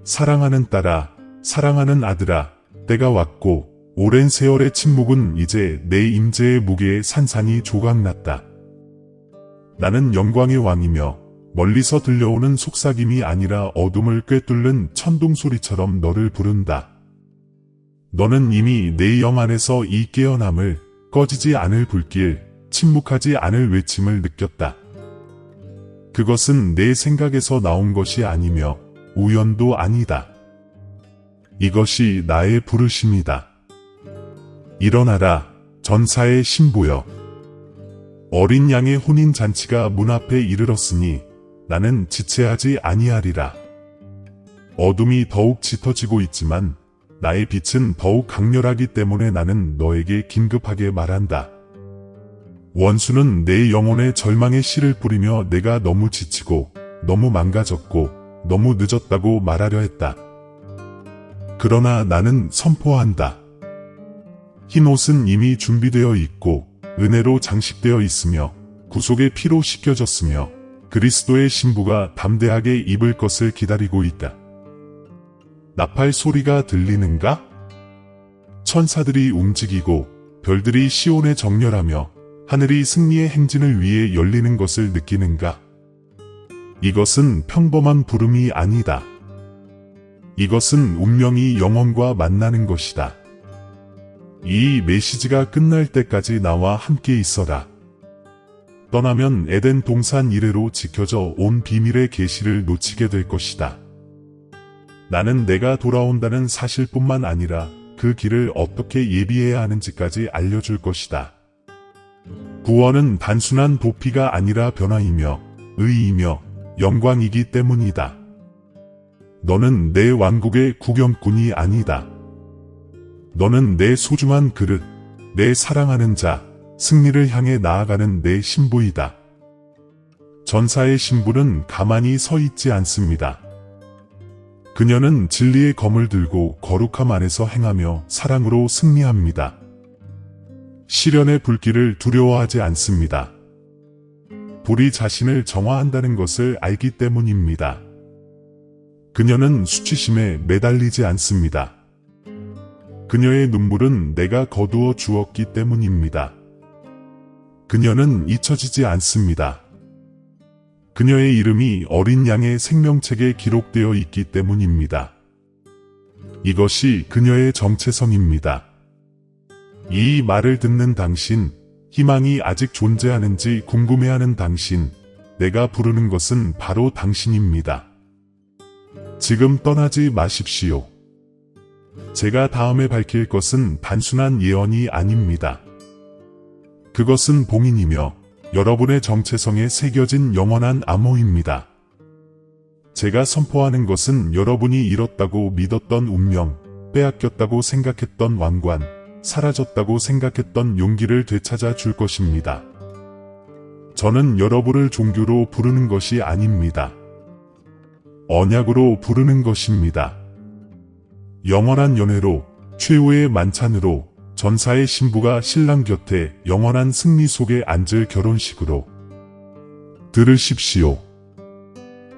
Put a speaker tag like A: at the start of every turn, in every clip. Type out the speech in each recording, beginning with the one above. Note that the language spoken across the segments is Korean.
A: 사랑하는 딸아, 사랑하는 아들아, 때가 왔고 오랜 세월의 침묵은 이제 내 임재의 무게에 산산이 조각났다. 나는 영광의 왕이며 멀리서 들려오는 속삭임이 아니라 어둠을 꿰뚫는 천둥 소리처럼 너를 부른다. 너는 이미 내 영 안에서 이 깨어남을, 꺼지지 않을 불길, 침묵하지 않을 외침을 느꼈다. 그것은 내 생각에서 나온 것이 아니며 우연도 아니다. 이것이 나의 부르심이다. 일어나라, 전사의 신부여. 어린 양의 혼인잔치가 문 앞에 이르렀으니 나는 지체하지 아니하리라. 어둠이 더욱 짙어지고 있지만 나의 빛은 더욱 강렬하기 때문에 나는 너에게 긴급하게 말한다. 원수는 내 영혼에 절망의 씨를 뿌리며 내가 너무 지치고 너무 망가졌고 너무 늦었다고 말하려 했다. 그러나 나는 선포한다. 흰 옷은 이미 준비되어 있고 은혜로 장식되어 있으며 구속의 피로 씻겨졌으며 그리스도의 신부가 담대하게 입을 것을 기다리고 있다. 나팔 소리가 들리는가? 천사들이 움직이고 별들이 시온에 정렬하며 하늘이 승리의 행진을 위해 열리는 것을 느끼는가? 이것은 평범한 부름이 아니다. 이것은 운명이 영혼과 만나는 것이다. 이 메시지가 끝날 때까지 나와 함께 있어라. 떠나면 에덴 동산 이래로 지켜져 온 비밀의 계시를 놓치게 될 것이다. 나는 내가 돌아온다는 사실뿐만 아니라 그 길을 어떻게 예비해야 하는지까지 알려줄 것이다. 구원은 단순한 도피가 아니라 변화이며 의이며 영광이기 때문이다. 너는 내 왕국의 구경꾼이 아니다. 너는 내 소중한 그릇, 내 사랑하는 자, 승리를 향해 나아가는 내 신부이다. 전사의 신부는 가만히 서 있지 않습니다. 그녀는 진리의 검을 들고 거룩함 안에서 행하며 사랑으로 승리합니다. 시련의 불길을 두려워하지 않습니다. 불이 자신을 정화한다는 것을 알기 때문입니다. 그녀는 수치심에 매달리지 않습니다. 그녀의 눈물은 내가 거두어 주었기 때문입니다. 그녀는 잊혀지지 않습니다. 그녀의 이름이 어린 양의 생명책에 기록되어 있기 때문입니다. 이것이 그녀의 정체성입니다. 이 말을 듣는 당신, 희망이 아직 존재하는지 궁금해하는 당신, 내가 부르는 것은 바로 당신입니다. 지금 떠나지 마십시오. 제가 다음에 밝힐 것은 단순한 예언이 아닙니다. 그것은 봉인이며 여러분의 정체성에 새겨진 영원한 암호입니다. 제가 선포하는 것은 여러분이 잃었다고 믿었던 운명, 빼앗겼다고 생각했던 왕관, 사라졌다고 생각했던 용기를 되찾아 줄 것입니다. 저는 여러분을 종교로 부르는 것이 아닙니다. 언약으로 부르는 것입니다. 영원한 연회로, 최후의 만찬으로, 전사의 신부가 신랑 곁에 영원한 승리 속에 앉을 결혼식으로. 들으십시오.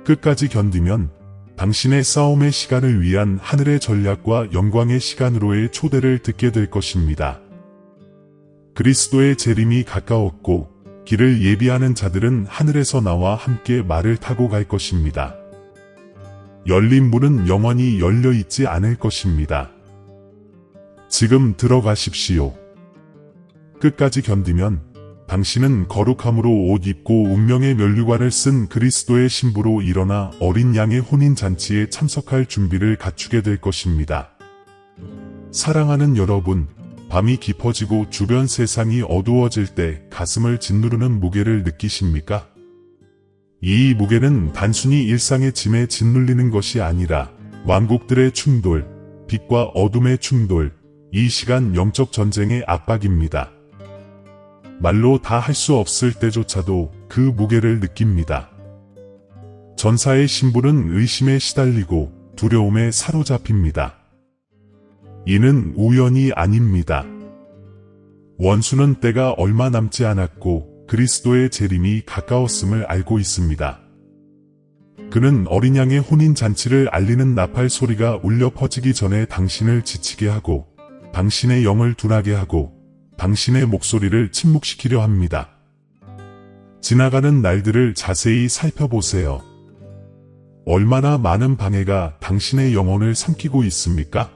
A: 끝까지 견디면 당신의 싸움의 시간을 위한 하늘의 전략과 영광의 시간으로의 초대를 듣게 될 것입니다. 그리스도의 재림이 가까웠고 길을 예비하는 자들은 하늘에서 나와 함께 말을 타고 갈 것입니다. 열린 문은 영원히 열려 있지 않을 것입니다. 지금 들어가십시오. 끝까지 견디면 당신은 거룩함으로 옷 입고 운명의 면류관을 쓴 그리스도의 신부로 일어나 어린 양의 혼인잔치에 참석할 준비를 갖추게 될 것입니다. 사랑하는 여러분, 밤이 깊어지고 주변 세상이 어두워질 때 가슴을 짓누르는 무게를 느끼십니까? 이 무게는 단순히 일상의 짐에 짓눌리는 것이 아니라 왕국들의 충돌, 빛과 어둠의 충돌, 이 시간 영적 전쟁의 압박입니다. 말로 다 할 수 없을 때조차도 그 무게를 느낍니다. 전사의 신부는 의심에 시달리고 두려움에 사로잡힙니다. 이는 우연이 아닙니다. 원수는 때가 얼마 남지 않았고 그리스도의 재림이 가까웠음을 알고 있습니다. 그는 어린 양의 혼인잔치를 알리는 나팔 소리가 울려 퍼지기 전에 당신을 지치게 하고 당신의 영을 둔하게 하고 당신의 목소리를 침묵시키려 합니다. 지나가는 날들을 자세히 살펴보세요. 얼마나 많은 방해가 당신의 영혼을 삼키고 있습니까?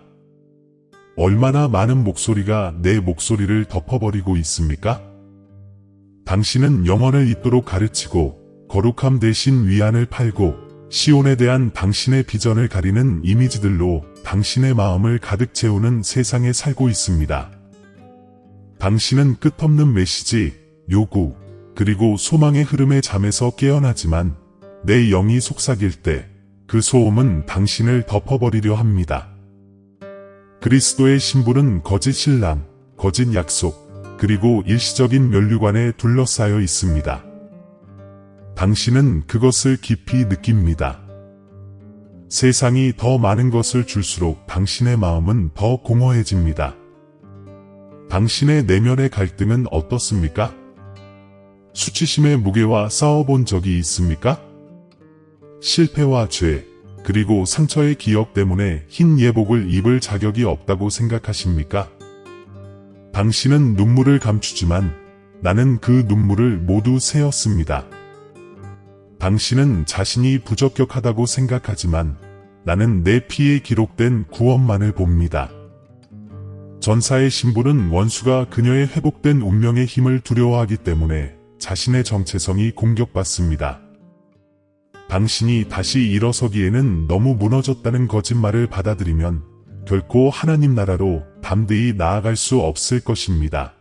A: 얼마나 많은 목소리가 내 목소리를 덮어버리고 있습니까? 당신은 영혼을 잊도록 가르치고 거룩함 대신 위안을 팔고 시온에 대한 당신의 비전을 가리는 이미지들로 당신의 마음을 가득 채우는 세상에 살고 있습니다. 당신은 끝없는 메시지, 요구, 그리고 소망의 흐름의 잠에서 깨어나지만 내 영이 속삭일 때 그 소음은 당신을 덮어버리려 합니다. 그리스도의 신부는 거짓 신랑, 거짓 약속, 그리고 일시적인 면류관에 둘러싸여 있습니다. 당신은 그것을 깊이 느낍니다. 세상이 더 많은 것을 줄수록 당신의 마음은 더 공허해집니다. 당신의 내면의 갈등은 어떻습니까? 수치심의 무게와 싸워본 적이 있습니까? 실패와 죄, 그리고 상처의 기억 때문에 흰 예복을 입을 자격이 없다고 생각하십니까? 당신은 눈물을 감추지만 나는 그 눈물을 모두 세었습니다. 당신은 자신이 부적격하다고 생각하지만 나는 내 피에 기록된 구원만을 봅니다. 전사의 신부는 원수가 그녀의 회복된 운명의 힘을 두려워하기 때문에 자신의 정체성이 공격받습니다. 당신이 다시 일어서기에는 너무 무너졌다는 거짓말을 받아들이면 결코 하나님 나라로 담대히 나아갈 수 없을 것입니다.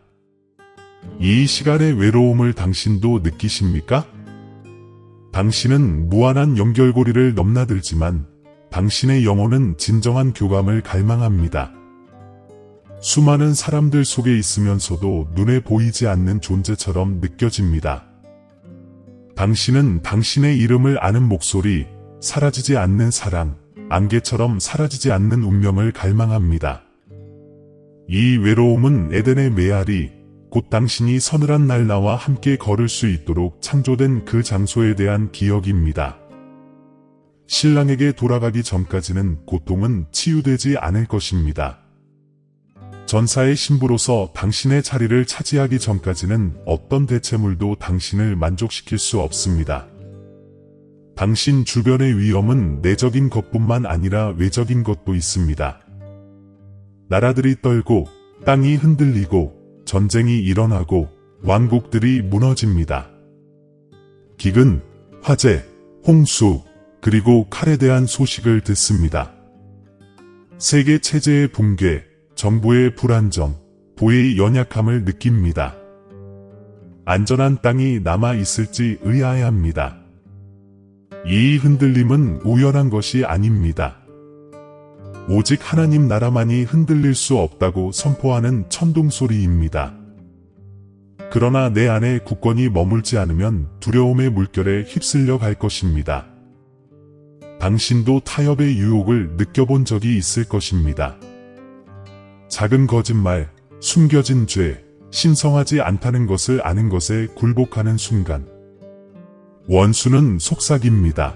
A: 이 시간의 외로움을 당신도 느끼십니까? 당신은 무한한 연결고리를 넘나들지만 당신의 영혼은 진정한 교감을 갈망합니다. 수많은 사람들 속에 있으면서도 눈에 보이지 않는 존재처럼 느껴집니다. 당신은 당신의 이름을 아는 목소리, 사라지지 않는 사랑, 안개처럼 사라지지 않는 운명을 갈망합니다. 이 외로움은 에덴의 메아리, 곧 당신이 서늘한 날 나와 함께 걸을 수 있도록 창조된 그 장소에 대한 기억입니다. 신랑에게 돌아가기 전까지는 고통은 치유되지 않을 것입니다. 전사의 신부로서 당신의 자리를 차지하기 전까지는 어떤 대체물도 당신을 만족시킬 수 없습니다. 당신 주변의 위험은 내적인 것뿐만 아니라 외적인 것도 있습니다. 나라들이 떨고 땅이 흔들리고 전쟁이 일어나고 왕국들이 무너집니다. 기근, 화재, 홍수, 그리고 칼에 대한 소식을 듣습니다. 세계 체제의 붕괴, 정부의 불안정, 보혜의 연약함을 느낍니다. 안전한 땅이 남아 있을지 의아해합니다. 이 흔들림은 우연한 것이 아닙니다. 오직 하나님 나라만이 흔들릴 수 없다고 선포하는 천둥소리입니다. 그러나 내 안에 굳건히 머물지 않으면 두려움의 물결에 휩쓸려 갈 것입니다. 당신도 타협의 유혹을 느껴본 적이 있을 것입니다. 작은 거짓말, 숨겨진 죄, 신성하지 않다는 것을 아는 것에 굴복하는 순간 원수는 속삭입니다.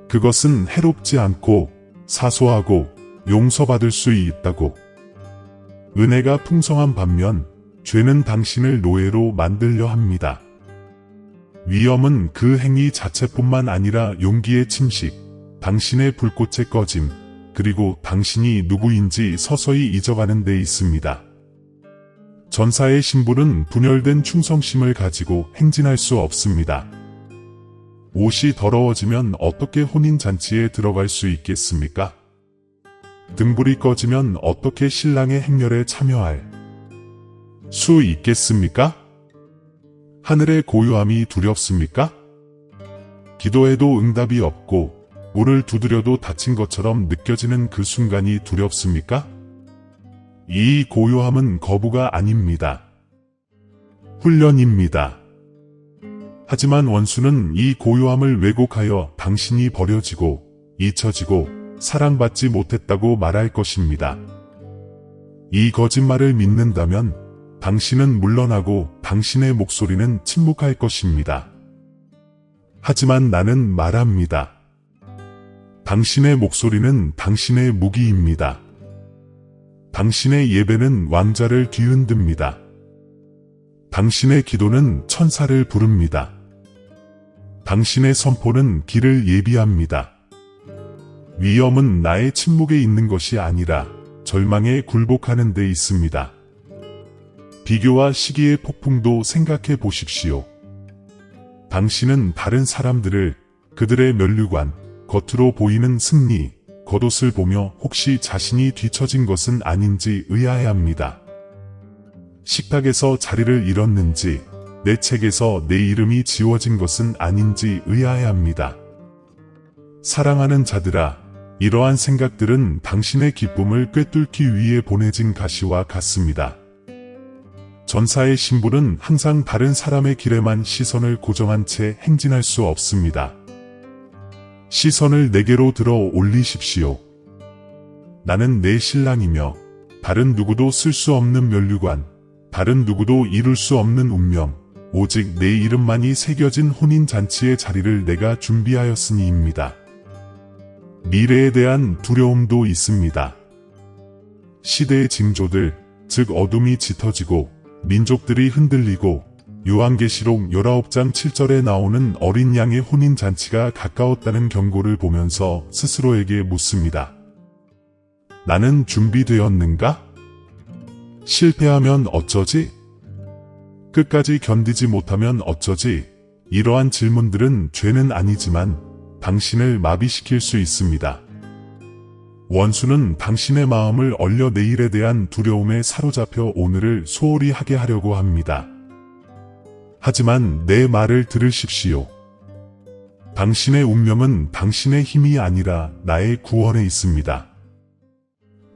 A: 그것은 해롭지 않고 사소하고 용서받을 수 있다고. 은혜가 풍성한 반면 죄는 당신을 노예로 만들려 합니다. 위험은 그 행위 자체뿐만 아니라 용기의 침식, 당신의 불꽃의 꺼짐, 그리고 당신이 누구인지 서서히 잊어가는 데 있습니다. 전사의 신부는 분열된 충성심을 가지고 행진할 수 없습니다. 옷이 더러워지면 어떻게 혼인잔치에 들어갈 수 있겠습니까? 등불이 꺼지면 어떻게 신랑의 행렬에 참여할 수 있겠습니까? 하늘의 고요함이 두렵습니까? 기도해도 응답이 없고 문을 두드려도 닫힌 것처럼 느껴지는 그 순간이 두렵습니까? 이 고요함은 거부가 아닙니다. 훈련입니다. 하지만 원수는 이 고요함을 왜곡하여 당신이 버려지고 잊혀지고 사랑받지 못했다고 말할 것입니다. 이 거짓말을 믿는다면 당신은 물러나고 당신의 목소리는 침묵할 것입니다. 하지만 나는 말합니다. 당신의 목소리는 당신의 무기입니다. 당신의 예배는 왕자를 뒤흔듭니다. 당신의 기도는 천사를 부릅니다. 당신의 선포는 길을 예비합니다. 위험은 나의 침묵에 있는 것이 아니라 절망에 굴복하는 데 있습니다. 비교와 시기의 폭풍도 생각해 보십시오. 당신은 다른 사람들을 그들의 면류관, 겉으로 보이는 승리, 겉옷을 보며 혹시 자신이 뒤처진 것은 아닌지 의아해합니다. 식탁에서 자리를 잃었는지, 내 책에서 내 이름이 지워진 것은 아닌지 의아해합니다. 사랑하는 자들아, 이러한 생각들은 당신의 기쁨을 꿰뚫기 위해 보내진 가시와 같습니다. 전사의 신부는 항상 다른 사람의 길에만 시선을 고정한 채 행진할 수 없습니다. 시선을 내게로 들어 올리십시오. 나는 내 신랑이며 다른 누구도 쓸 수 없는 면류관, 다른 누구도 이룰 수 없는 운명, 오직 내 이름만이 새겨진 혼인잔치의 자리를 내가 준비하였으니입니다. 미래에 대한 두려움도 있습니다. 시대의 징조들, 즉 어둠이 짙어지고 민족들이 흔들리고 요한계시록 19장 7절에 나오는 어린 양의 혼인잔치가 가까웠다는 경고를 보면서 스스로에게 묻습니다. 나는 준비되었는가? 실패하면 어쩌지? 끝까지 견디지 못하면 어쩌지? 이러한 질문들은 죄는 아니지만 당신을 마비시킬 수 있습니다. 원수는 당신의 마음을 얼려 내일에 대한 두려움에 사로잡혀 오늘을 소홀히 하게 하려고 합니다. 하지만 내 말을 들으십시오. 당신의 운명은 당신의 힘이 아니라 나의 구원에 있습니다.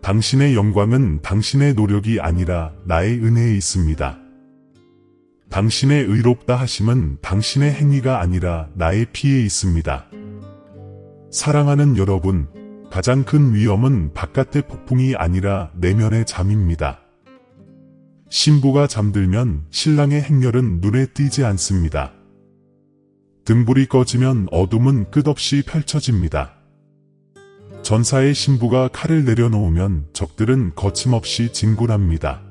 A: 당신의 영광은 당신의 노력이 아니라 나의 은혜에 있습니다. 당신의 의롭다 하심은 당신의 행위가 아니라 나의 피에 있습니다. 사랑하는 여러분, 가장 큰 위험은 바깥의 폭풍이 아니라 내면의 잠입니다. 신부가 잠들면 신랑의 행렬은 눈에 띄지 않습니다. 등불이 꺼지면 어둠은 끝없이 펼쳐집니다. 전사의 신부가 칼을 내려놓으면 적들은 거침없이 진군합니다.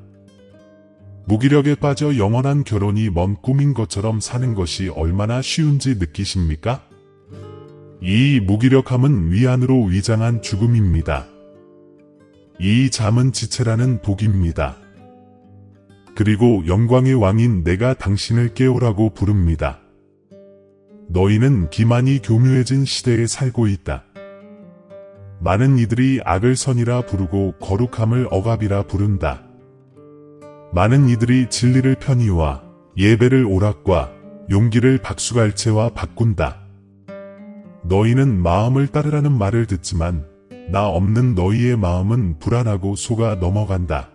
A: 무기력에 빠져 영원한 결혼이 먼 꿈인 것처럼 사는 것이 얼마나 쉬운지 느끼십니까? 이 무기력함은 위안으로 위장한 죽음입니다. 이 잠은 지체라는 독입니다. 그리고 영광의 왕인 내가 당신을 깨우라고 부릅니다. 너희는 기만이 교묘해진 시대에 살고 있다. 많은 이들이 악을 선이라 부르고 거룩함을 억압이라 부른다. 많은 이들이 진리를 편의와 예배를 오락과 용기를 박수갈채와 바꾼다. 너희는 마음을 따르라는 말을 듣지만 나 없는 너희의 마음은 불안하고 속아 넘어간다.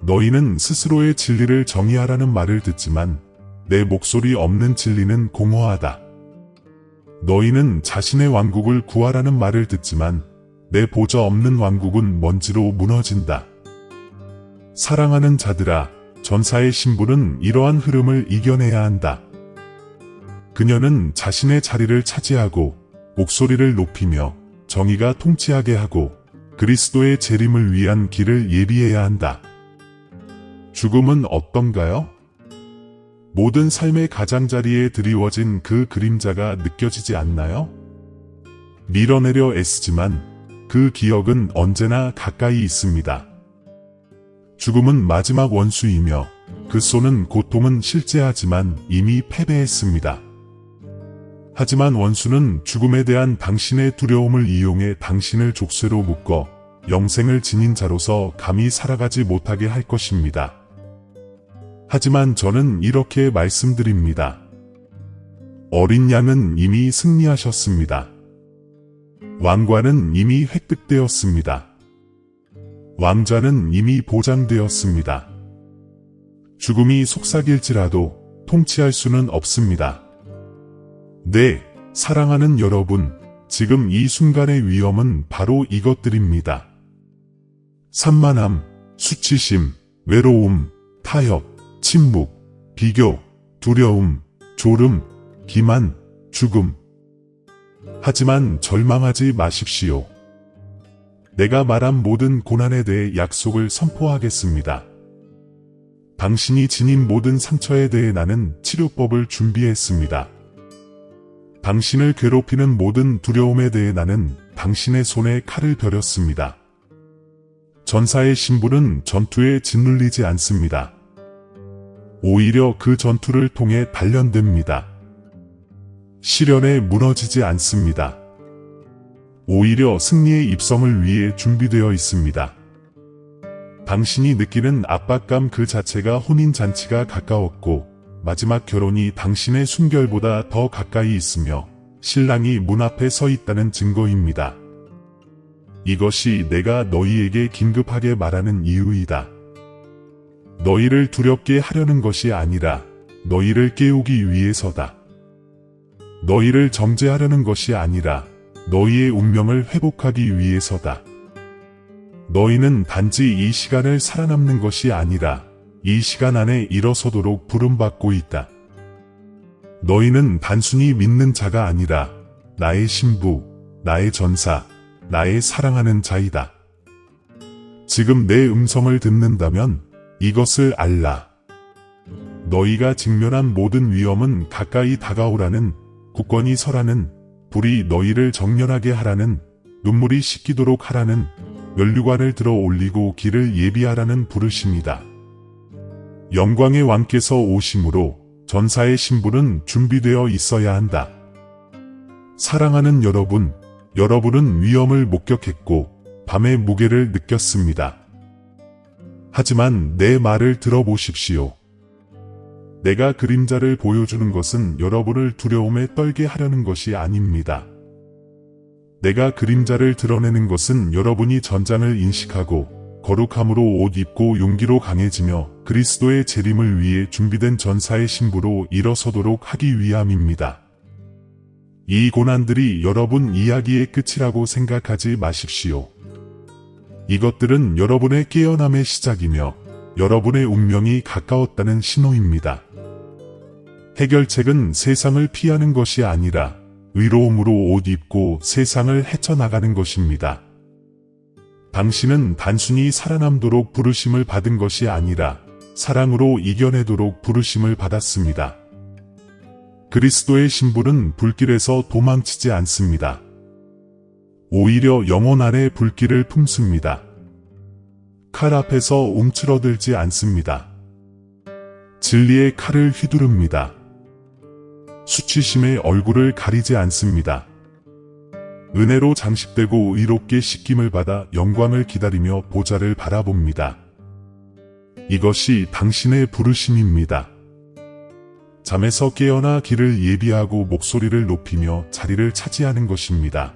A: 너희는 스스로의 진리를 정의하라는 말을 듣지만 내 목소리 없는 진리는 공허하다. 너희는 자신의 왕국을 구하라는 말을 듣지만 내 보좌 없는 왕국은 먼지로 무너진다. 사랑하는 자들아, 전사의 신부는 이러한 흐름을 이겨내야 한다. 그녀는 자신의 자리를 차지하고 목소리를 높이며 정의가 통치하게 하고 그리스도의 재림을 위한 길을 예비해야 한다. 죽음은 어떤가요? 모든 삶의 가장자리에 드리워진 그 그림자가 느껴지지 않나요? 밀어내려 애쓰지만 그 기억은 언제나 가까이 있습니다. 죽음은 마지막 원수이며 그 쏘는 고통은 실제하지만 이미 패배했습니다. 하지만 원수는 죽음에 대한 당신의 두려움을 이용해 당신을 족쇄로 묶어 영생을 지닌 자로서 감히 살아가지 못하게 할 것입니다. 하지만 저는 이렇게 말씀드립니다. 어린 양은 이미 승리하셨습니다. 왕관은 이미 획득되었습니다. 왕좌는 이미 보장되었습니다. 죽음이 속삭일지라도 통치할 수는 없습니다. 네, 사랑하는 여러분, 지금 이 순간의 위험은 바로 이것들입니다. 산만함, 수치심, 외로움, 타협, 침묵, 비교, 두려움, 졸음, 기만, 죽음. 하지만 절망하지 마십시오. 내가 말한 모든 고난에 대해 약속을 선포하겠습니다. 당신이 지닌 모든 상처에 대해 나는 치료법을 준비했습니다. 당신을 괴롭히는 모든 두려움에 대해 나는 당신의 손에 칼을 벼렸습니다. 전사의 신부는 전투에 짓눌리지 않습니다. 오히려 그 전투를 통해 단련됩니다. 시련에 무너지지 않습니다. 오히려 승리의 입성을 위해 준비되어 있습니다. 당신이 느끼는 압박감 그 자체가 혼인잔치가 가까웠고 마지막 결혼이 당신의 순결보다 더 가까이 있으며 신랑이 문 앞에 서 있다는 증거입니다. 이것이 내가 너희에게 긴급하게 말하는 이유이다. 너희를 두렵게 하려는 것이 아니라 너희를 깨우기 위해서다. 너희를 정죄하려는 것이 아니라 너희의 운명을 회복하기 위해서다. 너희는 단지 이 시간을 살아남는 것이 아니라 이 시간 안에 일어서도록 부름받고 있다. 너희는 단순히 믿는 자가 아니라 나의 신부, 나의 전사, 나의 사랑하는 자이다. 지금 내 음성을 듣는다면 이것을 알라. 너희가 직면한 모든 위험은 가까이 다가오라는, 굳건히 서라는, 불이 너희를 정렬하게 하라는, 눈물이 씻기도록 하라는, 면류관을 들어 올리고 길을 예비하라는 부르심이다. 영광의 왕께서 오심으로 전사의 신부는 준비되어 있어야 한다. 사랑하는 여러분, 여러분은 위험을 목격했고 밤의 무게를 느꼈습니다. 하지만 내 말을 들어보십시오. 내가 그림자를 보여주는 것은 여러분을 두려움에 떨게 하려는 것이 아닙니다. 내가 그림자를 드러내는 것은 여러분이 전장을 인식하고 거룩함으로 옷 입고 용기로 강해지며 그리스도의 재림을 위해 준비된 전사의 신부로 일어서도록 하기 위함입니다. 이 고난들이 여러분 이야기의 끝이라고 생각하지 마십시오. 이것들은 여러분의 깨어남의 시작이며 여러분의 운명이 가까웠다는 신호입니다. 해결책은 세상을 피하는 것이 아니라 의로움으로 옷 입고 세상을 헤쳐나가는 것입니다. 당신은 단순히 살아남도록 부르심을 받은 것이 아니라 사랑으로 이겨내도록 부르심을 받았습니다. 그리스도의 신부는 불길에서 도망치지 않습니다. 오히려 영혼 아래 불길을 품습니다. 칼 앞에서 움츠러들지 않습니다. 진리의 칼을 휘두릅니다. 수치심의 얼굴을 가리지 않습니다. 은혜로 장식되고 의롭게 씻김을 받아 영광을 기다리며 보좌를 바라봅니다. 이것이 당신의 부르심입니다. 잠에서 깨어나 길을 예비하고 목소리를 높이며 자리를 차지하는 것입니다.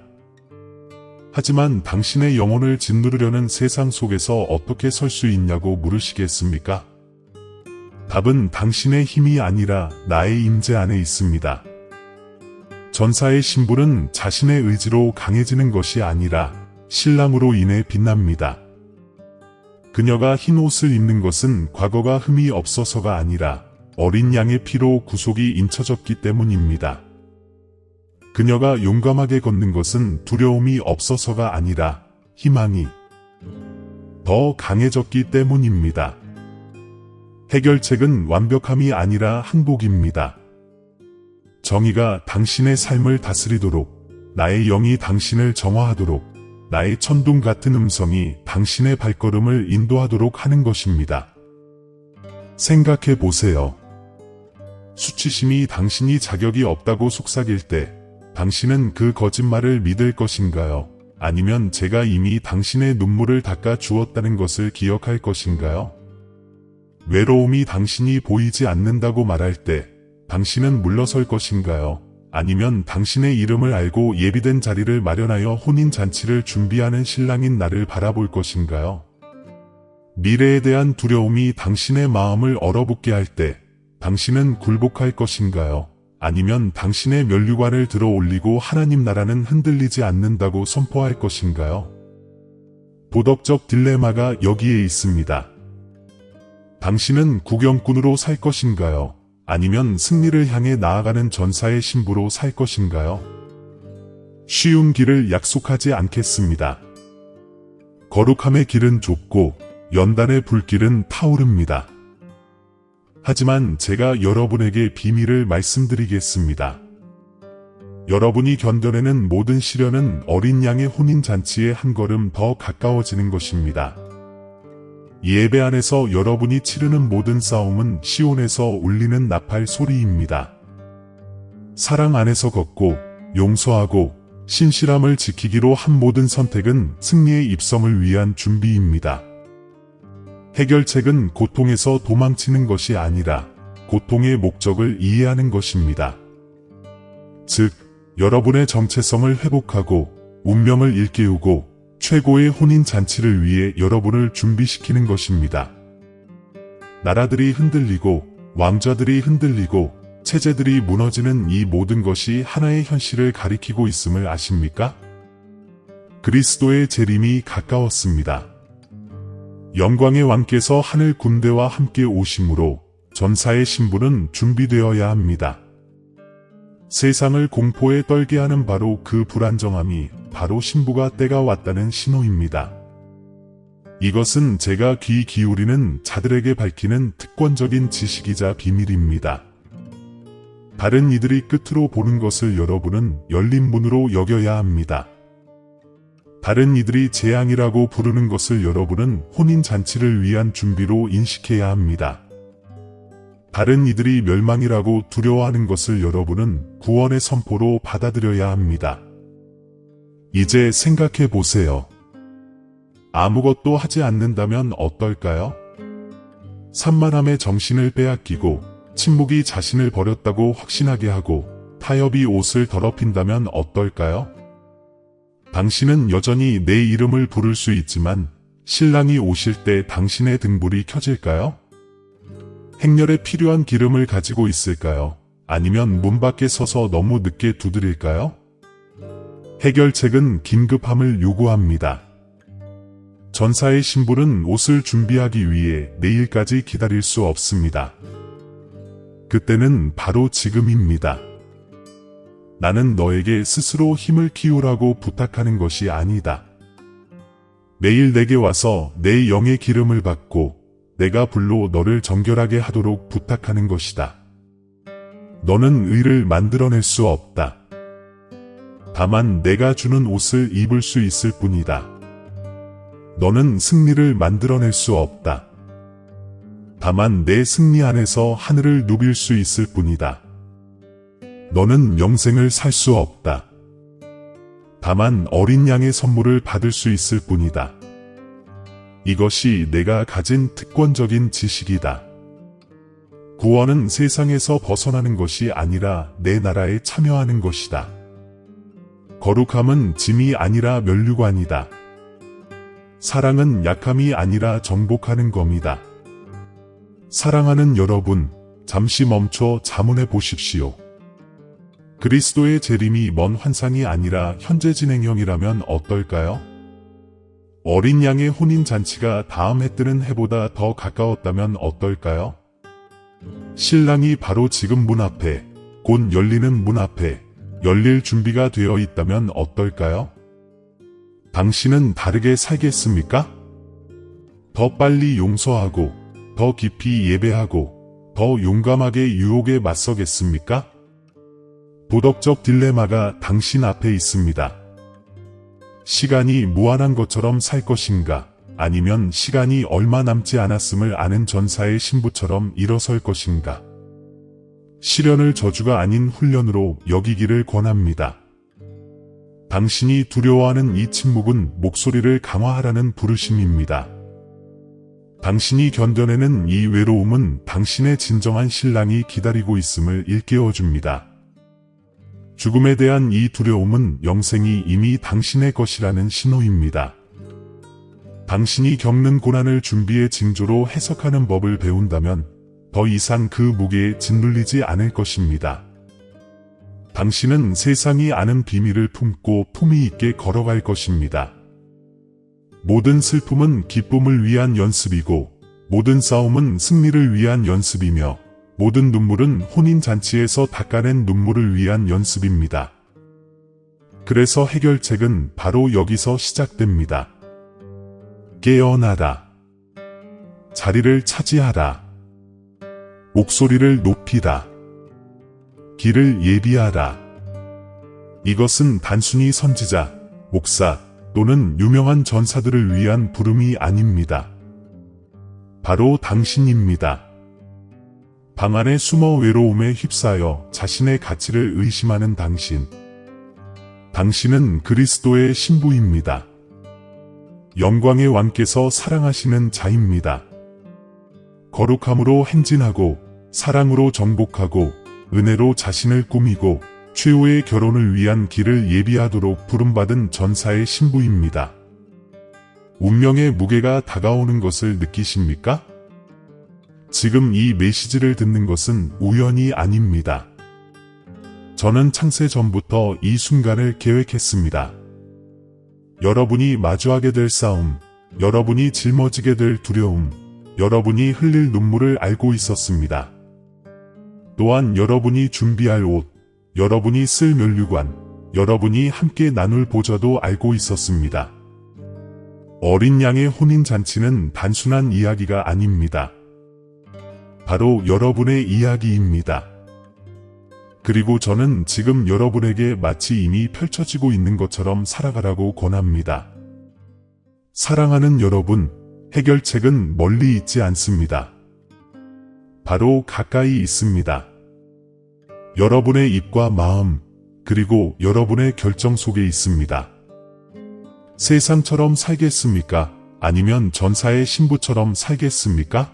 A: 하지만 당신의 영혼을 짓누르려는 세상 속에서 어떻게 설 수 있냐고 물으시겠습니까? 답은 당신의 힘이 아니라 나의 임재 안에 있습니다. 전사의 신부는 자신의 의지로 강해지는 것이 아니라 신랑으로 인해 빛납니다. 그녀가 흰 옷을 입는 것은 과거가 흠이 없어서가 아니라 어린 양의 피로 구속이 인쳐졌기 때문입니다. 그녀가 용감하게 걷는 것은 두려움이 없어서가 아니라 희망이 더 강해졌기 때문입니다. 해결책은 완벽함이 아니라 항복입니다. 정의가 당신의 삶을 다스리도록, 나의 영이 당신을 정화하도록, 나의 천둥 같은 음성이 당신의 발걸음을 인도하도록 하는 것입니다. 생각해 보세요. 수치심이 당신이 자격이 없다고 속삭일 때 당신은 그 거짓말을 믿을 것인가요? 아니면 제가 이미 당신의 눈물을 닦아 주었다는 것을 기억할 것인가요? 외로움이 당신이 보이지 않는다고 말할 때 당신은 물러설 것인가요? 아니면 당신의 이름을 알고 예비된 자리를 마련하여 혼인잔치를 준비하는 신랑인 나를 바라볼 것인가요? 미래에 대한 두려움이 당신의 마음을 얼어붙게 할 때 당신은 굴복할 것인가요? 아니면 당신의 면류관을 들어 올리고 하나님 나라는 흔들리지 않는다고 선포할 것인가요? 도덕적 딜레마가 여기에 있습니다. 당신은 구경꾼으로 살 것인가요? 아니면 승리를 향해 나아가는 전사의 신부로 살 것인가요? 쉬운 길을 약속하지 않겠습니다. 거룩함의 길은 좁고 연단의 불길은 타오릅니다. 하지만 제가 여러분에게 비밀을 말씀드리겠습니다. 여러분이 견뎌내는 모든 시련은 어린 양의 혼인잔치에 한 걸음 더 가까워지는 것입니다. 예배 안에서 여러분이 치르는 모든 싸움은 시온에서 울리는 나팔 소리입니다. 사랑 안에서 걷고 용서하고 신실함을 지키기로 한 모든 선택은 승리의 입성을 위한 준비입니다. 해결책은 고통에서 도망치는 것이 아니라 고통의 목적을 이해하는 것입니다. 즉, 여러분의 정체성을 회복하고 운명을 일깨우고 최고의 혼인잔치를 위해 여러분을 준비시키는 것입니다. 나라들이 흔들리고 왕좌들이 흔들리고 체제들이 무너지는 이 모든 것이 하나의 현실을 가리키고 있음을 아십니까? 그리스도의 재림이 가까웠습니다. 영광의 왕께서 하늘 군대와 함께 오심으로 전사의 신부는 준비되어야 합니다. 세상을 공포에 떨게 하는 바로 그 불안정함이 바로 신부가 때가 왔다는 신호입니다. 이것은 제가 귀 기울이는 자들에게 밝히는 특권적인 지식이자 비밀입니다. 다른 이들이 끝으로 보는 것을 여러분은 열린 문으로 여겨야 합니다. 다른 이들이 재앙이라고 부르는 것을 여러분은 혼인잔치를 위한 준비로 인식해야 합니다. 다른 이들이 멸망이라고 두려워하는 것을 여러분은 구원의 선포로 받아들여야 합니다. 이제 생각해 보세요. 아무것도 하지 않는다면 어떨까요? 산만함에 정신을 빼앗기고 침묵이 자신을 버렸다고 확신하게 하고 타협이 옷을 더럽힌다면 어떨까요? 당신은 여전히 내 이름을 부를 수 있지만 신랑이 오실 때 당신의 등불이 켜질까요? 행렬에 필요한 기름을 가지고 있을까요? 아니면 문 밖에 서서 너무 늦게 두드릴까요? 해결책은 긴급함을 요구합니다. 전사의 신부는 옷을 준비하기 위해 내일까지 기다릴 수 없습니다. 그때는 바로 지금입니다. 나는 너에게 스스로 힘을 키우라고 부탁하는 것이 아니다. 내일 내게 와서 내 영의 기름을 받고 내가 불로 너를 정결하게 하도록 부탁하는 것이다. 너는 의를 만들어낼 수 없다. 다만 내가 주는 옷을 입을 수 있을 뿐이다. 너는 승리를 만들어낼 수 없다. 다만 내 승리 안에서 하늘을 누빌 수 있을 뿐이다. 너는 영생을 살 수 없다. 다만 어린 양의 선물을 받을 수 있을 뿐이다. 이것이 내가 가진 특권적인 지식이다. 구원은 세상에서 벗어나는 것이 아니라 내 나라에 참여하는 것이다. 거룩함은 짐이 아니라 면류관이다. 사랑은 약함이 아니라 정복하는 검이다. 사랑하는 여러분, 잠시 멈춰 자문해 보십시오. 그리스도의 재림이 먼 환상이 아니라 현재 진행형이라면 어떨까요? 어린 양의 혼인잔치가 다음 해 뜨는 해보다 더 가까웠다면 어떨까요? 신랑이 바로 지금 문 앞에, 곧 열리는 문 앞에 열릴 준비가 되어 있다면 어떨까요? 당신은 다르게 살겠습니까? 더 빨리 용서하고, 더 깊이 예배하고, 더 용감하게 유혹에 맞서겠습니까? 도덕적 딜레마가 당신 앞에 있습니다. 시간이 무한한 것처럼 살 것인가, 아니면 시간이 얼마 남지 않았음을 아는 전사의 신부처럼 일어설 것인가. 시련을 저주가 아닌 훈련으로 여기기를 권합니다. 당신이 두려워하는 이 침묵은 목소리를 강화하라는 부르심입니다. 당신이 견뎌내는 이 외로움은 당신의 진정한 신랑이 기다리고 있음을 일깨워줍니다. 죽음에 대한 이 두려움은 영생이 이미 당신의 것이라는 신호입니다. 당신이 겪는 고난을 준비의 징조로 해석하는 법을 배운다면 더 이상 그 무게에 짓눌리지 않을 것입니다. 당신은 세상이 아는 비밀을 품고 품위 있게 걸어갈 것입니다. 모든 슬픔은 기쁨을 위한 연습이고 모든 싸움은 승리를 위한 연습이며 모든 눈물은 혼인잔치에서 닦아낸 눈물을 위한 연습입니다. 그래서 해결책은 바로 여기서 시작됩니다. 깨어나라. 자리를 차지하라. 목소리를 높이라. 길을 예비하라. 이것은 단순히 선지자, 목사 또는 유명한 전사들을 위한 부름이 아닙니다. 바로 당신입니다. 방 안에 숨어 외로움에 휩싸여 자신의 가치를 의심하는 당신. 당신은 그리스도의 신부입니다. 영광의 왕께서 사랑하시는 자입니다. 거룩함으로 행진하고 사랑으로 정복하고 은혜로 자신을 꾸미고 최후의 결혼을 위한 길을 예비하도록 부름받은 전사의 신부입니다. 운명의 무게가 다가오는 것을 느끼십니까? 지금 이 메시지를 듣는 것은 우연이 아닙니다. 저는 창세 전부터 이 순간을 계획했습니다. 여러분이 마주하게 될 싸움, 여러분이 짊어지게 될 두려움, 여러분이 흘릴 눈물을 알고 있었습니다. 또한 여러분이 준비할 옷, 여러분이 쓸 면류관, 여러분이 함께 나눌 보좌도 알고 있었습니다. 어린 양의 혼인잔치는 단순한 이야기가 아닙니다. 바로 여러분의 이야기입니다. 그리고 저는 지금 여러분에게 마치 이미 펼쳐지고 있는 것처럼 살아가라고 권합니다. 사랑하는 여러분, 해결책은 멀리 있지 않습니다. 바로 가까이 있습니다. 여러분의 입과 마음, 그리고 여러분의 결정 속에 있습니다. 세상처럼 살겠습니까? 아니면 전사의 신부처럼 살겠습니까?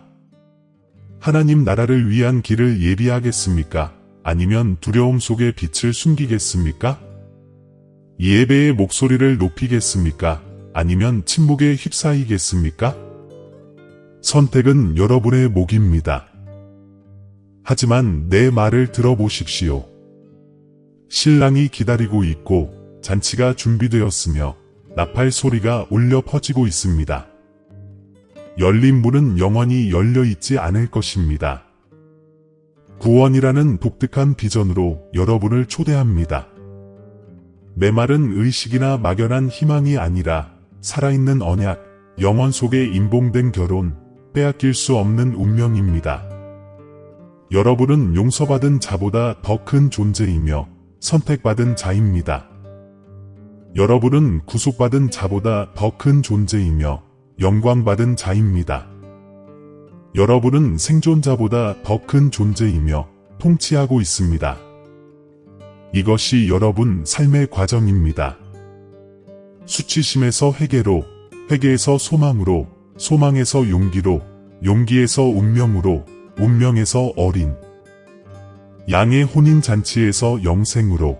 A: 하나님 나라를 위한 길을 예비하겠습니까? 아니면 두려움 속에 빛을 숨기겠습니까? 예배의 목소리를 높이겠습니까? 아니면 침묵에 휩싸이겠습니까? 선택은 여러분의 몫입니다. 하지만 내 말을 들어보십시오. 신랑이 기다리고 있고 잔치가 준비되었으며 나팔 소리가 울려 퍼지고 있습니다. 열린 문은 영원히 열려 있지 않을 것입니다. 구원이라는 독특한 비전으로 여러분을 초대합니다. 메마른 의식이나 막연한 희망이 아니라 살아있는 언약, 영원 속에 임봉된 결혼, 빼앗길 수 없는 운명입니다. 여러분은 용서받은 자보다 더 큰 존재이며 선택받은 자입니다. 여러분은 구속받은 자보다 더 큰 존재이며 영광받은 자입니다. 여러분은 생존자보다 더 큰 존재이며 통치하고 있습니다. 이것이 여러분 삶의 과정입니다. 수치심에서 회개로, 회개에서 소망으로, 소망에서 용기로, 용기에서 운명으로, 운명에서 어린 양의 혼인잔치에서 영생으로.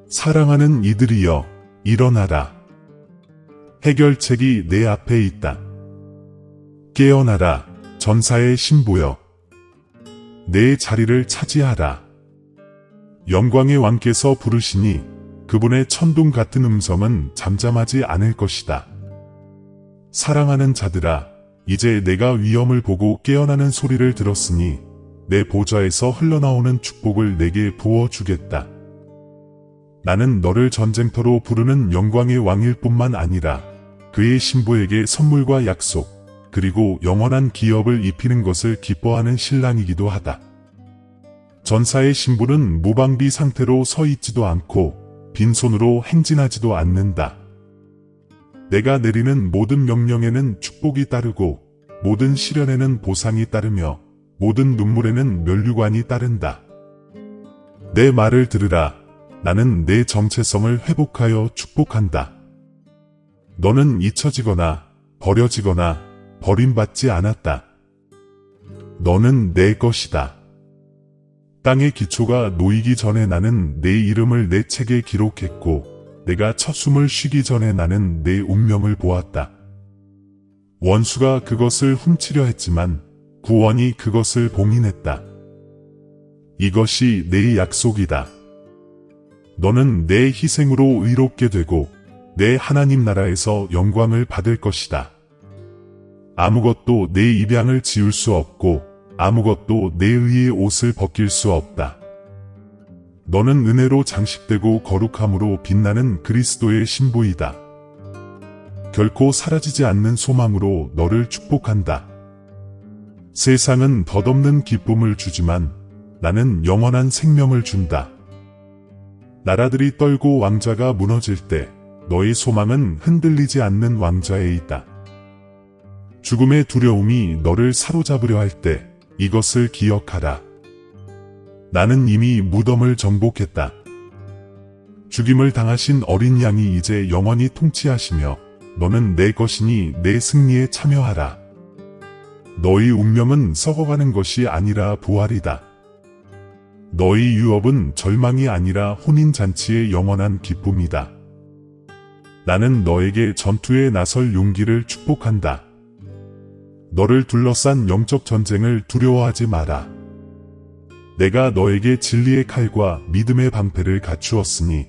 A: 사랑하는 이들이여, 일어나라. 해결책이 내 앞에 있다. 깨어나라, 전사의 신부여. 내 자리를 차지하라. 영광의 왕께서 부르시니 그분의 천둥 같은 음성은 잠잠하지 않을 것이다. 사랑하는 자들아, 이제 내가 위엄을 보고 깨어나는 소리를 들었으니 내 보좌에서 흘러나오는 축복을 내게 부어주겠다. 나는 너를 전쟁터로 부르는 영광의 왕일 뿐만 아니라 그의 신부에게 선물과 약속, 그리고 영원한 기업을 입히는 것을 기뻐하는 신랑이기도 하다. 전사의 신부는 무방비 상태로 서 있지도 않고 빈손으로 행진하지도 않는다. 내가 내리는 모든 명령에는 축복이 따르고 모든 시련에는 보상이 따르며 모든 눈물에는 면류관이 따른다. 내 말을 들으라. 나는 내 정체성을 회복하여 축복한다. 너는 잊혀지거나 버려지거나 버림받지 않았다. 너는 내 것이다. 땅의 기초가 놓이기 전에 나는 내 이름을 내 책에 기록했고 내가 첫 숨을 쉬기 전에 나는 내 운명을 보았다. 원수가 그것을 훔치려 했지만 구원이 그것을 봉인했다. 이것이 내 약속이다. 너는 내 희생으로 의롭게 되고 내 하나님 나라에서 영광을 받을 것이다. 아무것도 내 입양을 지울 수 없고 아무것도 내 의의 옷을 벗길 수 없다. 너는 은혜로 장식되고 거룩함으로 빛나는 그리스도의 신부이다. 결코 사라지지 않는 소망으로 너를 축복한다. 세상은 덧없는 기쁨을 주지만 나는 영원한 생명을 준다. 나라들이 떨고 왕좌가 무너질 때 너의 소망은 흔들리지 않는 왕좌에 있다. 죽음의 두려움이 너를 사로잡으려 할 때 이것을 기억하라. 나는 이미 무덤을 정복했다. 죽임을 당하신 어린 양이 이제 영원히 통치하시며 너는 내 것이니 내 승리에 참여하라. 너의 운명은 썩어가는 것이 아니라 부활이다. 너의 유업은 절망이 아니라 혼인잔치의 영원한 기쁨이다. 나는 너에게 전투에 나설 용기를 축복한다. 너를 둘러싼 영적 전쟁을 두려워하지 마라. 내가 너에게 진리의 칼과 믿음의 방패를 갖추었으니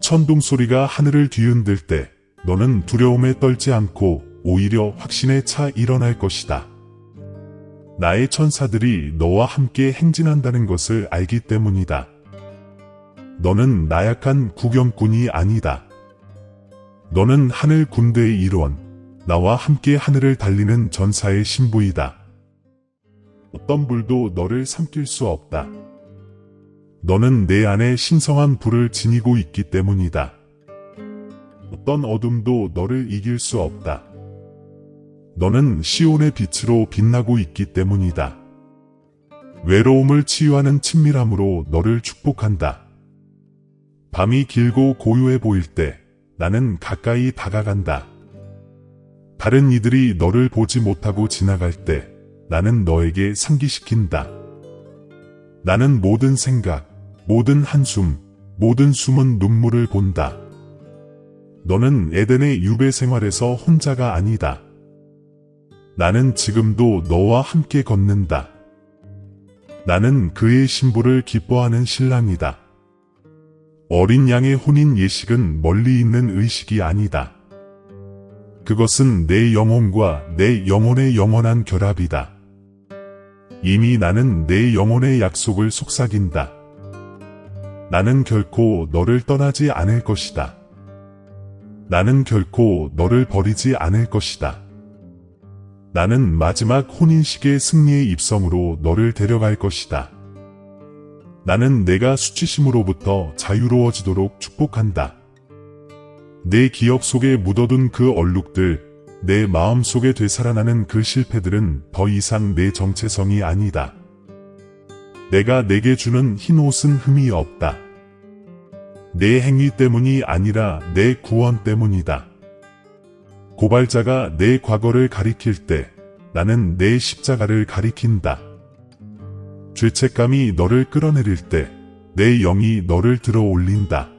A: 천둥 소리가 하늘을 뒤흔들 때 너는 두려움에 떨지 않고 오히려 확신에 차 일어날 것이다. 나의 천사들이 너와 함께 행진한다는 것을 알기 때문이다. 너는 나약한 구경꾼이 아니다. 너는 하늘 군대의 일원, 나와 함께 하늘을 달리는 전사의 신부이다. 어떤 불도 너를 삼킬 수 없다. 너는 내 안에 신성한 불을 지니고 있기 때문이다. 어떤 어둠도 너를 이길 수 없다. 너는 시온의 빛으로 빛나고 있기 때문이다. 외로움을 치유하는 친밀함으로 너를 축복한다. 밤이 길고 고요해 보일 때 나는 가까이 다가간다. 다른 이들이 너를 보지 못하고 지나갈 때 나는 너에게 상기시킨다. 나는 모든 생각, 모든 한숨, 모든 숨은 눈물을 본다. 너는 에덴의 유배 생활에서 혼자가 아니다. 나는 지금도 너와 함께 걷는다. 나는 그의 신부를 기뻐하는 신랑이다. 어린 양의 혼인 예식은 멀리 있는 의식이 아니다. 그것은 내 영혼과 내 영혼의 영원한 결합이다. 이미 나는 내 영혼의 약속을 속삭인다. 나는 결코 너를 떠나지 않을 것이다. 나는 결코 너를 버리지 않을 것이다. 나는 마지막 혼인식의 승리의 입성으로 너를 데려갈 것이다. 나는 내가 수치심으로부터 자유로워지도록 축복한다. 내 기억 속에 묻어둔 그 얼룩들, 내 마음 속에 되살아나는 그 실패들은 더 이상 내 정체성이 아니다. 내가 내게 주는 흰 옷은 흠이 없다. 내 행위 때문이 아니라 내 구원 때문이다. 고발자가 내 과거를 가리킬 때 나는 내 십자가를 가리킨다. 죄책감이 너를 끌어내릴 때 내 영이 너를 들어 올린다.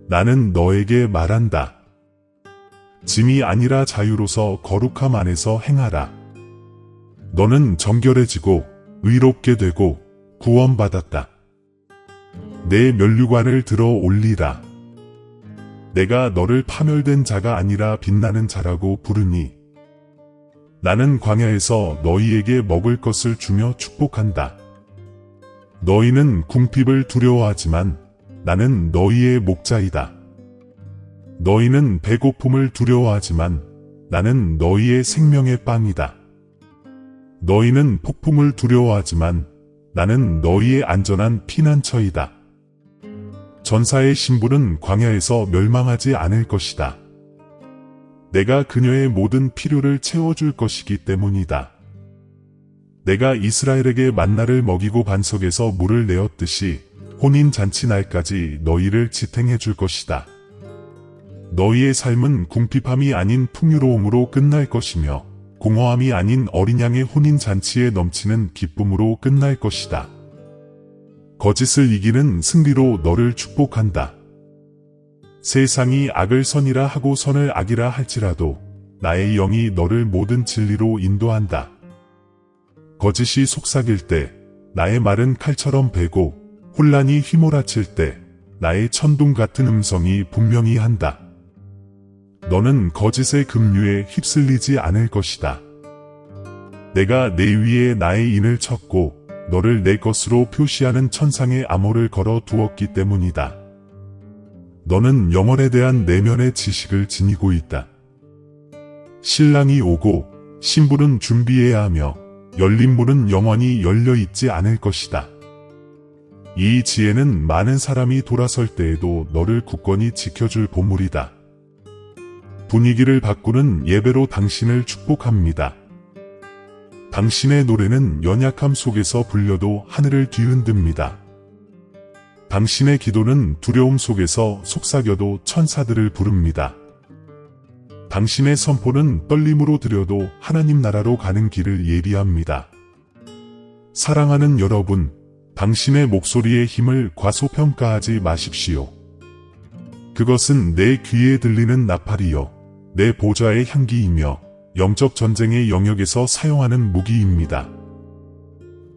A: 나는 너에게 말한다. 짐이 아니라 자유로서 거룩함 안에서 행하라. 너는 정결해지고 의롭게 되고 구원받았다. 내 면류관을 들어 올리라. 내가 너를 파멸된 자가 아니라 빛나는 자라고 부르니 나는 광야에서 너희에게 먹을 것을 주며 축복한다. 너희는 궁핍을 두려워하지만 나는 너희의 목자이다. 너희는 배고픔을 두려워하지만 나는 너희의 생명의 빵이다. 너희는 폭풍을 두려워하지만 나는 너희의 안전한 피난처이다. 전사의 신부는 광야에서 멸망하지 않을 것이다. 내가 그녀의 모든 필요를 채워줄 것이기 때문이다. 내가 이스라엘에게 만나를 먹이고 반석에서 물을 내었듯이 혼인잔치 날까지 너희를 지탱해 줄 것이다. 너희의 삶은 궁핍함이 아닌 풍요로움으로 끝날 것이며 공허함이 아닌 어린 양의 혼인잔치에 넘치는 기쁨으로 끝날 것이다. 거짓을 이기는 승리로 너를 축복한다. 세상이 악을 선이라 하고 선을 악이라 할지라도 나의 영이 너를 모든 진리로 인도한다. 거짓이 속삭일 때 나의 말은 칼처럼 베고 혼란이 휘몰아칠 때 나의 천둥 같은 음성이 분명히 한다. 너는 거짓의 급류에 휩쓸리지 않을 것이다. 내가 내 위에 나의 인을 쳤고 너를 내 것으로 표시하는 천상의 암호를 걸어 두었기 때문이다. 너는 영원에 대한 내면의 지식을 지니고 있다. 신랑이 오고 신부는 준비해야 하며 열린 문은 영원히 열려 있지 않을 것이다. 이 지혜는 많은 사람이 돌아설 때에도 너를 굳건히 지켜줄 보물이다. 분위기를 바꾸는 예배로 당신을 축복합니다. 당신의 노래는 연약함 속에서 불려도 하늘을 뒤흔듭니다. 당신의 기도는 두려움 속에서 속삭여도 천사들을 부릅니다. 당신의 선포는 떨림으로 드려도 하나님 나라로 가는 길을 예비합니다. 사랑하는 여러분, 당신의 목소리의 힘을 과소평가하지 마십시오. 그것은 내 귀에 들리는 나팔이요, 내 보좌의 향기이며 영적 전쟁의 영역에서 사용하는 무기입니다.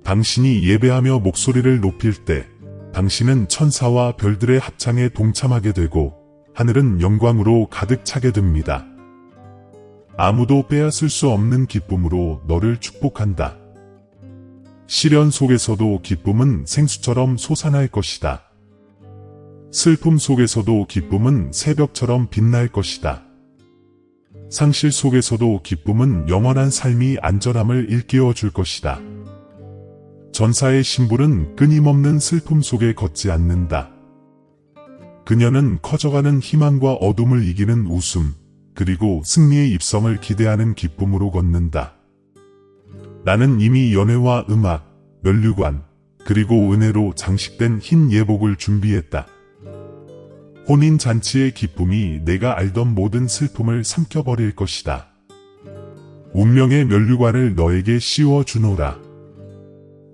A: 당신이 예배하며 목소리를 높일 때 당신은 천사와 별들의 합창에 동참하게 되고 하늘은 영광으로 가득 차게 됩니다. 아무도 빼앗을 수 없는 기쁨으로 너를 축복한다. 시련 속에서도 기쁨은 생수처럼 솟아날 것이다. 슬픔 속에서도 기쁨은 새벽처럼 빛날 것이다. 상실 속에서도 기쁨은 영원한 삶이 안전함을 일깨워 줄 것이다. 전사의 신부는 끊임없는 슬픔 속에 걷지 않는다. 그녀는 커져가는 희망과 어둠을 이기는 웃음, 그리고 승리의 입성을 기대하는 기쁨으로 걷는다. 나는 이미 연회와 음악, 면류관, 그리고 은혜로 장식된 흰 예복을 준비했다. 혼인잔치의 기쁨이 내가 알던 모든 슬픔을 삼켜버릴 것이다. 운명의 면류관을 너에게 씌워주노라.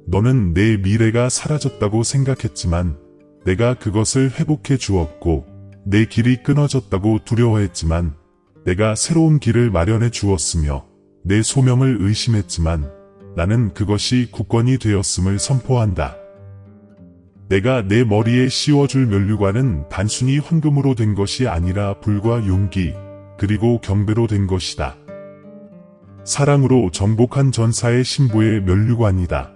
A: 너는 내 미래가 사라졌다고 생각했지만 내가 그것을 회복해 주었고, 내 길이 끊어졌다고 두려워했지만 내가 새로운 길을 마련해 주었으며, 내 소명을 의심했지만 나는 그것이 굳건히 되었음을 선포한다. 내가 내 머리에 씌워줄 면류관은 단순히 황금으로 된 것이 아니라 불과 용기, 그리고 경배로 된 것이다. 사랑으로 정복한 전사의 신부의 면류관이다.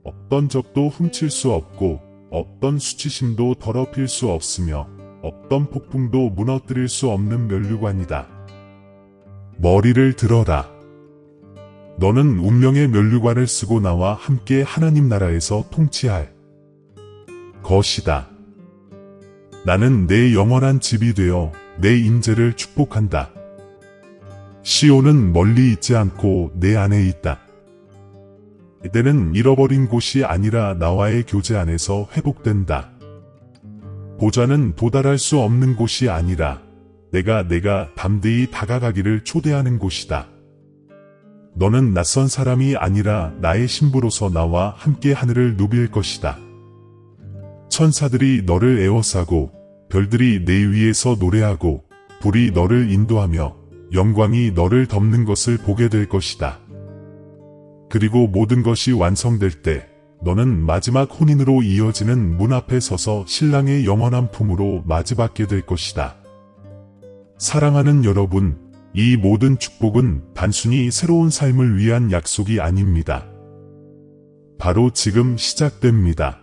A: 어떤 적도 훔칠 수 없고, 어떤 수치심도 더럽힐 수 없으며, 어떤 폭풍도 무너뜨릴 수 없는 면류관이다. 머리를 들어라. 너는 운명의 면류관을 쓰고 나와 함께 하나님 나라에서 통치할 것이다. 나는 내 영원한 집이 되어 내 임재를 축복한다. 시온은 멀리 있지 않고 내 안에 있다. 에덴은 잃어버린 곳이 아니라 나와의 교제 안에서 회복된다. 보좌는 도달할 수 없는 곳이 아니라 내가 담대히 다가가기를 초대하는 곳이다. 너는 낯선 사람이 아니라 나의 신부로서 나와 함께 하늘을 누빌 것이다. 천사들이 너를 에워싸고 별들이 내 위에서 노래하고 불이 너를 인도하며 영광이 너를 덮는 것을 보게 될 것이다. 그리고 모든 것이 완성될 때 너는 마지막 혼인으로 이어지는 문 앞에 서서 신랑의 영원한 품으로 맞이받게 될 것이다. 사랑하는 여러분, 이 모든 축복은 단순히 새로운 삶을 위한 약속이 아닙니다. 바로 지금 시작됩니다.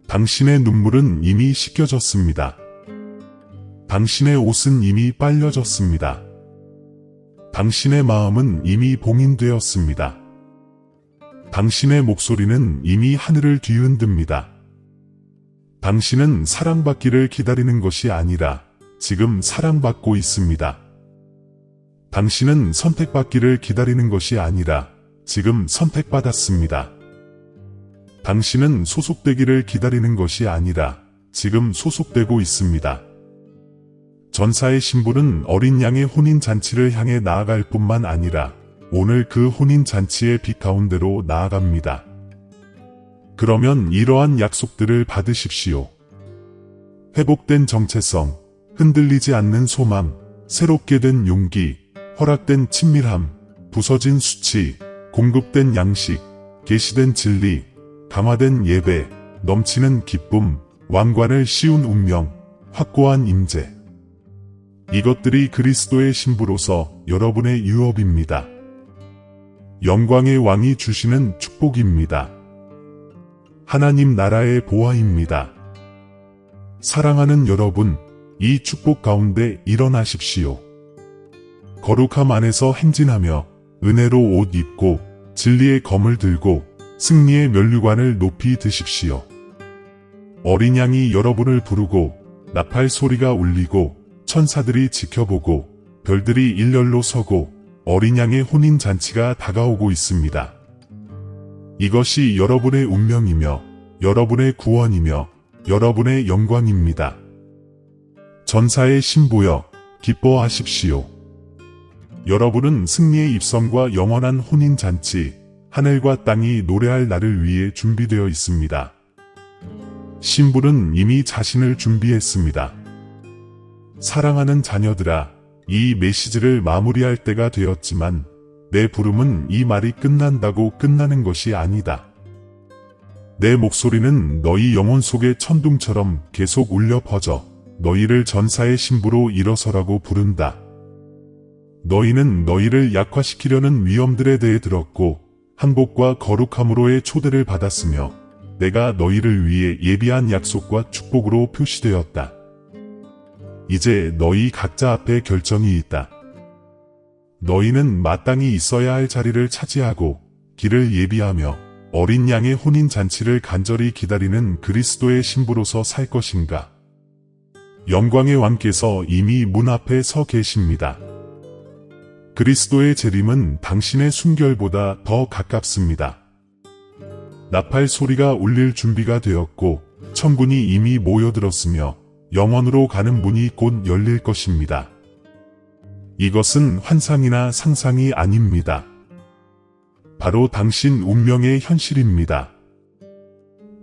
A: 당신의 눈물은 이미 씻겨졌습니다. 당신의 옷은 이미 빨려졌습니다. 당신의 마음은 이미 봉인되었습니다. 당신의 목소리는 이미 하늘을 뒤흔듭니다. 당신은 사랑받기를 기다리는 것이 아니라 지금 사랑받고 있습니다. 당신은 선택받기를 기다리는 것이 아니라 지금 선택받았습니다. 당신은 소속되기를 기다리는 것이 아니라 지금 소속되고 있습니다. 전사의 신부는 어린 양의 혼인잔치를 향해 나아갈 뿐만 아니라 오늘 그 혼인잔치의 빛 가운데로 나아갑니다. 그러면 이러한 약속들을 받으십시오. 회복된 정체성, 흔들리지 않는 소망, 새롭게 된 용기, 허락된 친밀함, 부서진 수치, 공급된 양식, 계시된 진리, 강화된 예배, 넘치는 기쁨, 왕관을 씌운 운명, 확고한 임재. 이것들이 그리스도의 신부로서 여러분의 유업입니다. 영광의 왕이 주시는 축복입니다. 하나님 나라의 보화입니다. 사랑하는 여러분, 이 축복 가운데 일어나십시오. 거룩함 안에서 행진하며 은혜로 옷 입고 진리의 검을 들고 승리의 면류관을 높이 드십시오. 어린 양이 여러분을 부르고 나팔 소리가 울리고 천사들이 지켜보고 별들이 일렬로 서고 어린 양의 혼인 잔치가 다가오고 있습니다. 이것이 여러분의 운명이며 여러분의 구원이며 여러분의 영광입니다. 전사의 신부여, 기뻐하십시오. 여러분은 승리의 입성과 영원한 혼인 잔치, 하늘과 땅이 노래할 날을 위해 준비되어 있습니다. 신부는 이미 자신을 준비했습니다. 사랑하는 자녀들아, 이 메시지를 마무리할 때가 되었지만 내 부름은 이 말이 끝난다고 끝나는 것이 아니다. 내 목소리는 너희 영혼 속의 천둥처럼 계속 울려 퍼져 너희를 전사의 신부로 일어서라고 부른다. 너희는 너희를 약화시키려는 위험들에 대해 들었고 항복과 거룩함으로의 초대를 받았으며 내가 너희를 위해 예비한 약속과 축복으로 표시되었다. 이제 너희 각자 앞에 결정이 있다. 너희는 마땅히 있어야 할 자리를 차지하고 길을 예비하며 어린 양의 혼인 잔치를 간절히 기다리는 그리스도의 신부로서 살 것인가? 영광의 왕께서 이미 문 앞에 서 계십니다. 그리스도의 재림은 당신의 순결보다 더 가깝습니다. 나팔 소리가 울릴 준비가 되었고 천군이 이미 모여들었으며 영원으로 가는 문이 곧 열릴 것입니다. 이것은 환상이나 상상이 아닙니다. 바로 당신 운명의 현실입니다.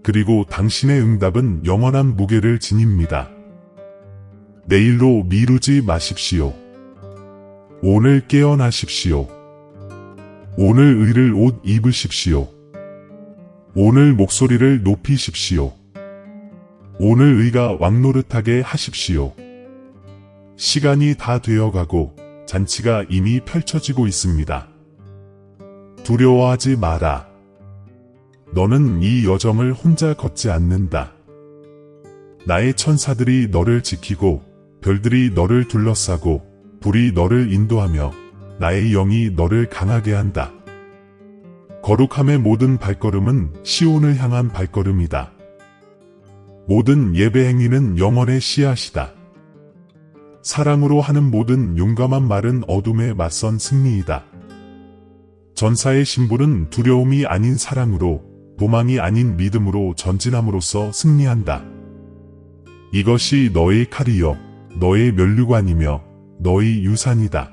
A: 그리고 당신의 응답은 영원한 무게를 지닙니다. 내일로 미루지 마십시오. 오늘 깨어나십시오. 오늘 의를 옷 입으십시오. 오늘 목소리를 높이십시오. 오늘 의가 왕노릇하게 하십시오. 시간이 다 되어가고 잔치가 이미 펼쳐지고 있습니다. 두려워하지 마라. 너는 이 여정을 혼자 걷지 않는다. 나의 천사들이 너를 지키고 별들이 너를 둘러싸고 불이 너를 인도하며 나의 영이 너를 강하게 한다. 거룩함의 모든 발걸음은 시온을 향한 발걸음이다. 모든 예배 행위는 영원의 씨앗이다. 사랑으로 하는 모든 용감한 말은 어둠에 맞선 승리이다. 전사의 신부는 두려움이 아닌 사랑으로, 도망이 아닌 믿음으로 전진함으로써 승리한다. 이것이 너의 칼이요, 너의 면류관이며 너의 유산이다.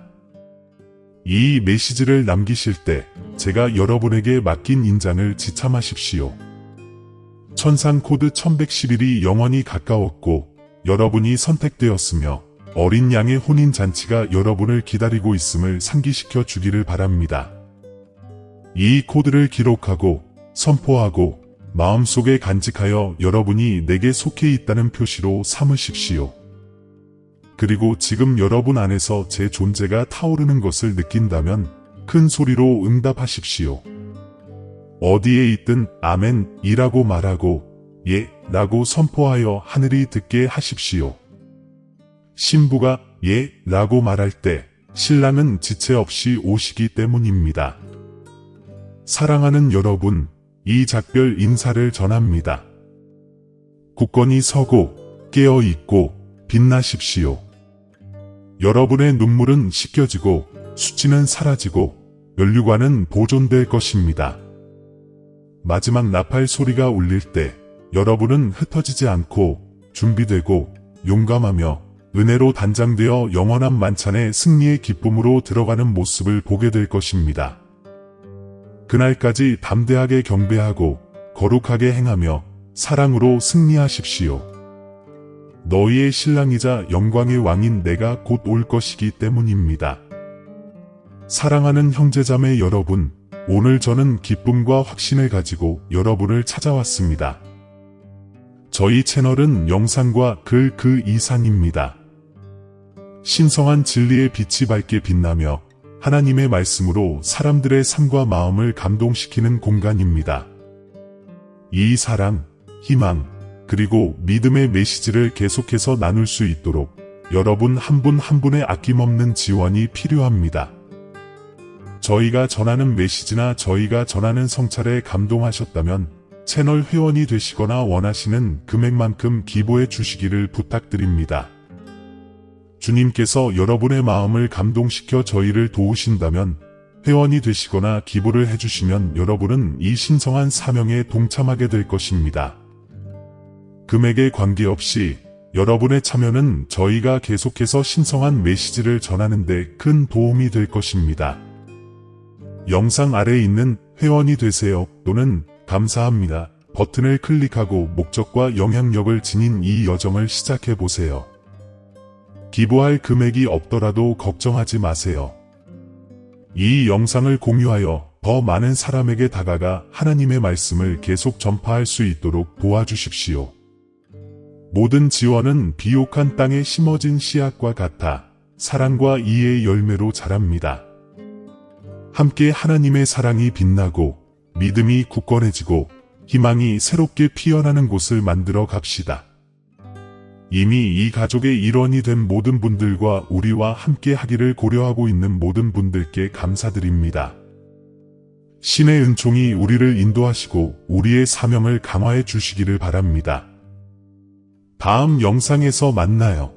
A: 이 메시지를 남기실 때 제가 여러분에게 맡긴 인장을 지참하십시오. 천상 코드 1111이 영원히 가까웠고 여러분이 선택되었으며 어린 양의 혼인 잔치가 여러분을 기다리고 있음을 상기시켜 주기를 바랍니다. 이 코드를 기록하고 선포하고 마음속에 간직하여 여러분이 내게 속해 있다는 표시로 삼으십시오. 그리고 지금 여러분 안에서 제 존재가 타오르는 것을 느낀다면 큰 소리로 응답하십시오. 어디에 있든 아멘 이라고 말하고 예 라고 선포하여 하늘이 듣게 하십시오. 신부가 예 라고 말할 때 신랑은 지체 없이 오시기 때문입니다. 사랑하는 여러분, 이 작별 인사를 전합니다. 굳건히 서고 깨어 있고 빛나십시오. 여러분의 눈물은 씻겨지고 수치는 사라지고 면류관은 보존될 것입니다. 마지막 나팔 소리가 울릴 때 여러분은 흩어지지 않고 준비되고 용감하며 은혜로 단장되어 영원한 만찬의 승리의 기쁨으로 들어가는 모습을 보게 될 것입니다. 그날까지 담대하게 경배하고 거룩하게 행하며 사랑으로 승리하십시오. 너희의 신랑이자 영광의 왕인 내가 곧 올 것이기 때문입니다. 사랑하는 형제자매 여러분, 오늘 저는 기쁨과 확신을 가지고 여러분을 찾아왔습니다. 저희 채널은 영상과 글 그 이상입니다. 신성한 진리의 빛이 밝게 빛나며 하나님의 말씀으로 사람들의 삶과 마음을 감동시키는 공간입니다. 이 사랑, 희망, 그리고 믿음의 메시지를 계속해서 나눌 수 있도록 여러분 한 분 한 분의 아낌없는 지원이 필요합니다. 저희가 전하는 메시지나 저희가 전하는 성찰에 감동하셨다면 채널 회원이 되시거나 원하시는 금액만큼 기부해 주시기를 부탁드립니다. 주님께서 여러분의 마음을 감동시켜 저희를 도우신다면 회원이 되시거나 기부를 해주시면 여러분은 이 신성한 사명에 동참하게 될 것입니다. 금액에 관계없이 여러분의 참여는 저희가 계속해서 신성한 메시지를 전하는 데 큰 도움이 될 것입니다. 영상 아래에 있는 회원이 되세요 또는 감사합니다 버튼을 클릭하고 목적과 영향력을 지닌 이 여정을 시작해보세요. 기부할 금액이 없더라도 걱정하지 마세요. 이 영상을 공유하여 더 많은 사람에게 다가가 하나님의 말씀을 계속 전파할 수 있도록 도와주십시오. 모든 지원은 비옥한 땅에 심어진 씨앗과 같아 사랑과 이해의 열매로 자랍니다. 함께 하나님의 사랑이 빛나고 믿음이 굳건해지고 희망이 새롭게 피어나는 곳을 만들어 갑시다. 이미 이 가족의 일원이 된 모든 분들과 우리와 함께 하기를 고려하고 있는 모든 분들께 감사드립니다. 신의 은총이 우리를 인도하시고 우리의 사명을 강화해 주시기를 바랍니다. 다음 영상에서 만나요.